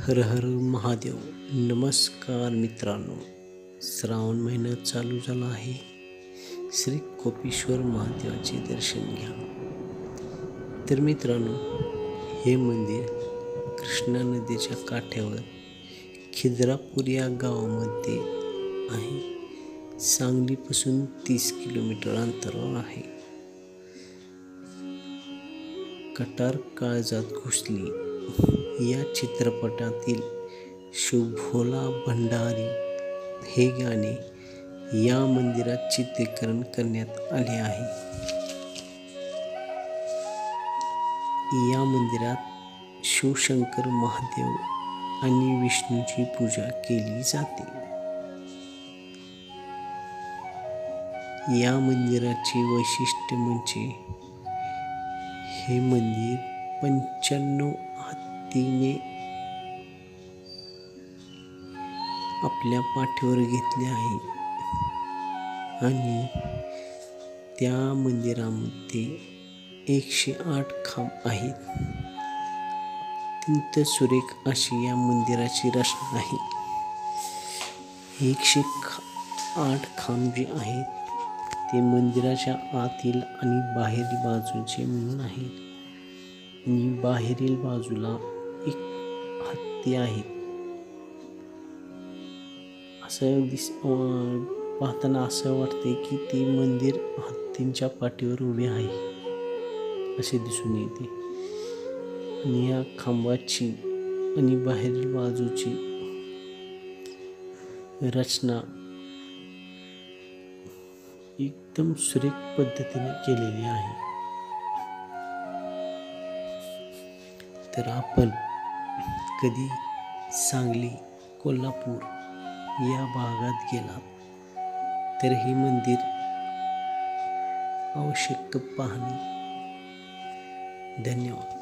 हर हर महादेव. नमस्कार मित्रांनो, श्रावण महिना चालू झाला आहे. श्री कोपेश्वर महादेवाचे दर्शन घ्या. तर मित्रांनो, हे मंदिर कृष्णा नदीच्या काठावर खिद्रापूर या गावामध्ये आहे. सांगलीपासून 30 किलोमीटर अंतरावर आहे. कटार काळजात घुसली या चित्रपटातील शुभोला भंडारी हे गाणे या मंदिरात चित्रीकरण करण्यात आले आहे. या मंदिरात शिवशंकर महादेव आणि विष्णूची पूजा केली जाते. या मंदिराचे वैशिष्ट्य म्हणजे हे मंदिर 95 हत्तीने आपल्या पाठीवर घेतले आहे आणि त्या मंदिरामध्ये 108 खांब आहेत. अत्यंत सुरेख अशी या मंदिराची रचना आहे. 108 खांब जे आहेत ते मंदिराच्या आतील आणि बाहेरील बाजूचे म्हणून आहेत. आणि बाहेरील बाजूला एक हत्ती आहे. पाहताना असं वाटते की ते मंदिर हत्तींच्या पाठीवर उभे आहे असे दिसून येते. आणि या खांबाची आणि बाहेरील बाजूची रचना एकदम सुरेख पद्धतीने केलेली आहे. तर आपण कधी सांगली, कोल्हापूर या भागात गेलात तर हे मंदिर आवश्यक पाहणे. धन्यवाद.